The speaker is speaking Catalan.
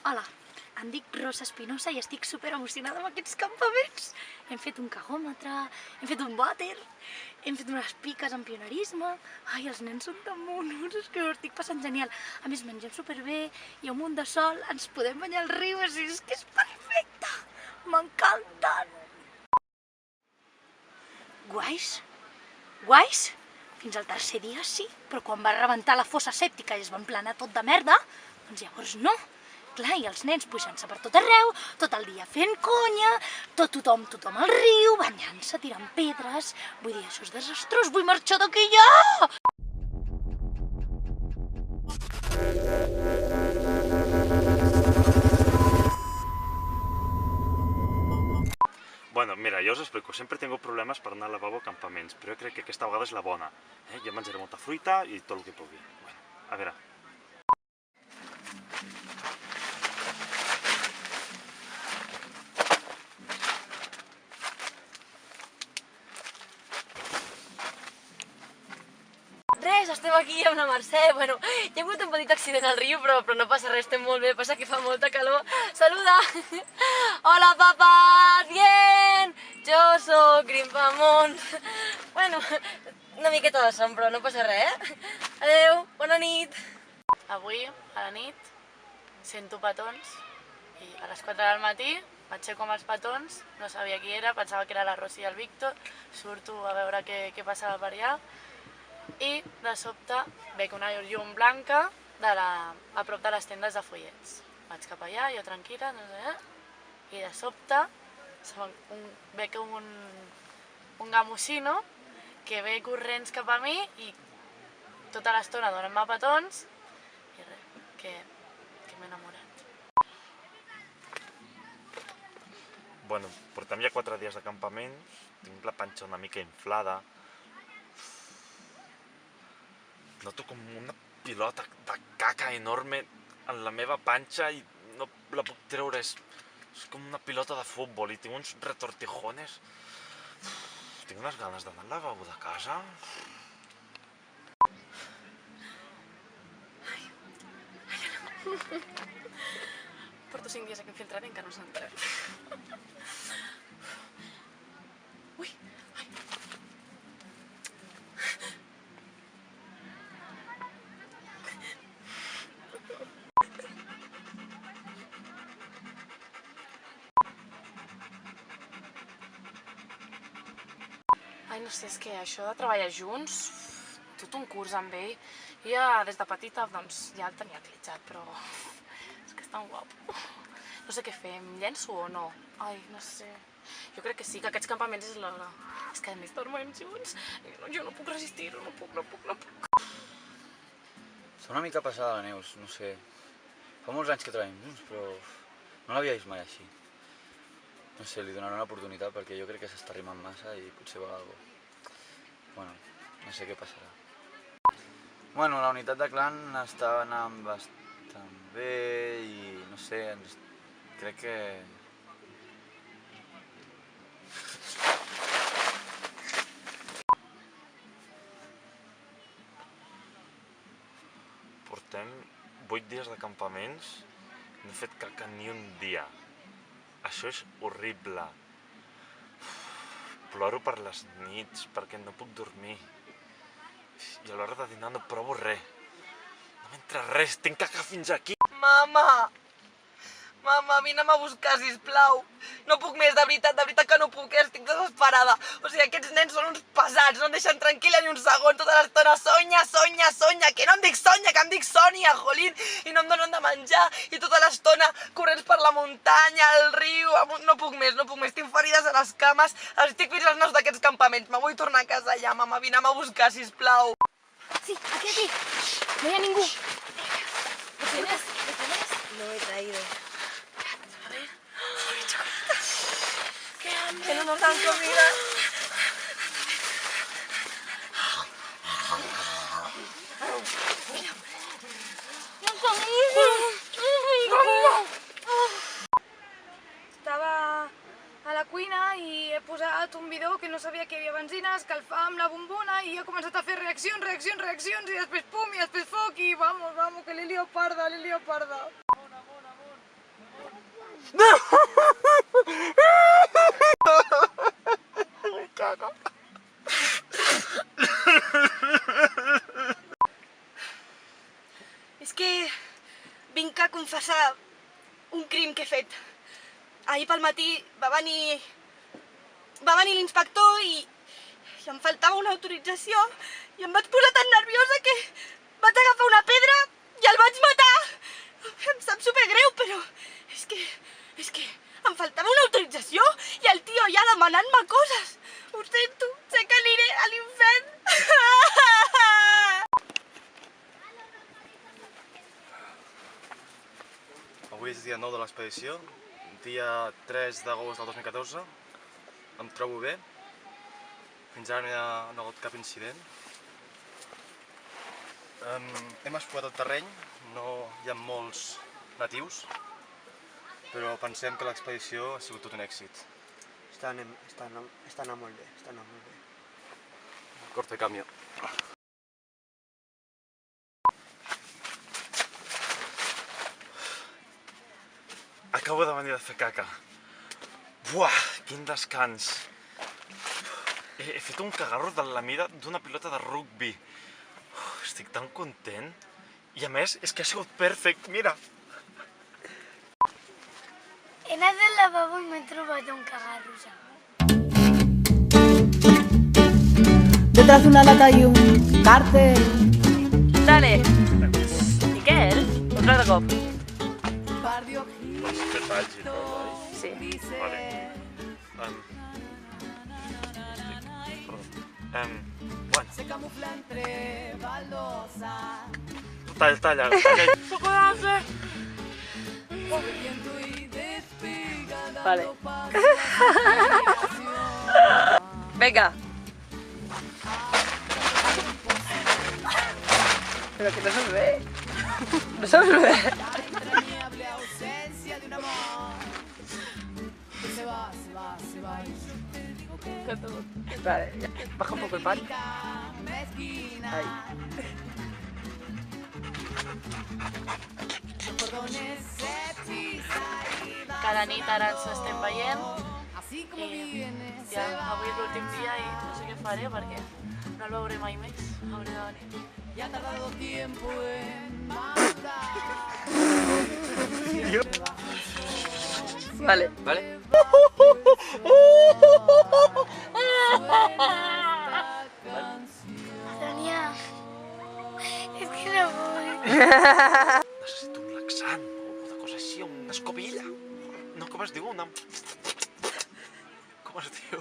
Hola, em dic Rosa Espinosa i estic super emocionada amb aquests campaments. Hem fet un cagòmetre, hem fet un vàter, hem fet unes piques en pionerisme. Ai, els nens són tan monos, és que ho estic passant genial. A més, mengem superbé, hi ha un munt de sol, ens podem banyar al riu, és que és perfecte! M'encanten! Guais? Guais? Fins al tercer dia sí, però quan va rebentar la fossa sèptica i es va emplenar tot de merda, doncs llavors no. Clar, i els nens pujant-se per tot arreu, tot el dia fent conya, tothom al riu, banyant-se, tirant pedres. Vull dir, això és desastrós, vull marxar d'aquí ja! Bueno, mira, jo us explico, sempre he tingut problemes per anar al lavabo a campaments, però jo crec que aquesta vegada és la bona. Jo menjaré molta fruita i tot el que pugui. Bueno, a veure. Res, estem aquí amb la Mercè. Bueno, hi ha hagut un petit accident al riu, però no passa res, estem molt bé, passa que fa molta calor. Saluda! Hola, papás! Bien! Jo soc Grimpamont. Bueno, una miqueta de son, però no passa res, Adeu, bona nit! Avui, a la nit, sento petons i a les 4 del matí m'aixeco amb els petons, no sabia qui era, pensava que era la Rosi i el Víctor, surto a veure què passava per allà i de sobte veig una llum blanca a prop de les tendes de follets. Vaig cap allà, jo tranquil·la, i de sobte veig un gamusino que ve corrents cap a mi i tota l'estona donant-me petons i res, que m'he enamorat. Bueno, portem ja 4 dies de campament, tinc la panxa una mica inflada. Noto com una pilota de caca enorme en la meva panxa i no la puc treure, és com una pilota de futbol i tinc uns retortijones. Tinc unes ganes d'anar al lavabo de casa. Porto 5 dies aquí infiltrada i encara no s'ha entrat. Ui! Ai! Ai, no sé, és que això de treballar junts, tot un curs amb ell, ja des de petita doncs ja el tenia clitxat, però és que és tan guapo. No sé què fer, em llenço o no? Ai, no sé. Jo crec que sí, que aquests campaments és l'hora. És que a més dormim junts, jo no puc resistir-ho, no puc. Està una mica passada la Neus, no sé. Fa molts anys que treballem junts, però no l'havia vist mai així. No sé, li donaré una oportunitat perquè jo crec que s'està rimant massa i potser va alguna cosa. Bueno, no sé què passarà. Bueno, la unitat de clan està anant bastant bé i no sé, crec que... Portem 8 dies de campaments, no he fet caca ni un dia. Això és horrible. Ploro per les nits perquè no puc dormir. I a l'hora de dinar no provo res. No m'entra res, tinc caca fins aquí. Mama! Mama, vine'm a buscar, sisplau. No puc més, de veritat que no puc, estic desesperada. O sigui, aquests nens són uns pesats, no em deixen tranquil·la ni un segon, tota l'estona Sonya, que no em dic Sonya, que em dic Sònia, jolín, i no em donen de menjar, i tota l'estona corrents per la muntanya, al riu, no puc més, tinc ferides a les cames, estic fins als naus d'aquests campaments, me vull tornar a casa ja, mama, vine'm a buscar, sisplau. Sí, aquí. No hi ha ningú. ¿Lo tienes? No he traído. A ver. ¡Ay, chocolate! ¡Qué hambre! ¡Que no nos dan comida! Estava a la cuina i he posat un bidó que no sabia que hi havia benzina, escalfar amb la bombona i he començat a fer reaccions i després pum, i després foc i vamos, que li lío parda. confessar un crim que he fet. Ahir pel matí va venir l'inspector i em faltava una autorització i em vaig posar tan nerviosa que vaig agafar una pedra i el vaig matar. Em sap supergreu, però és que em faltava una autorització i el tio ja demanant-me coses. Ho sento, sé que aniré a l'infern. Avui és dia 9 de l'expedició, dia 3 d'agost del 2014. Em trobo bé. Fins ara no hi ha hagut cap incident. Hem explorat el terreny, no hi ha molts natius, però pensem que l'expedició ha sigut tot un èxit. Està anant molt bé, està anant molt bé. Corta cambio. Acabo de venir de fer caca. Buah, quin descans. He fet un cagarro de la mida d'una pilota de rugbi. Estic tan content. I a més, és que ha sigut perfect, mira. He anat al lavabo i m'he trobat un cagarro, saps? Detrás de una lata y un cartel. Dale. Miquel, un altre cop. Vols que faci tot, oi? Sí. Vale. Bueno. Talla. Vale. Venga. Pero que no se me ve. No se me ve. Vale, baja un poco el pan. Ahí. Cada nit ara ens estem veient i ja avui és l'últim dia i no sé què faré perquè no el veuré mai més, hauré de venir. Vale. ¿Vale? Danià, és que no vull. Necessito un laxant o una cosa així, una escobilla. No, com es diu? Com es diu?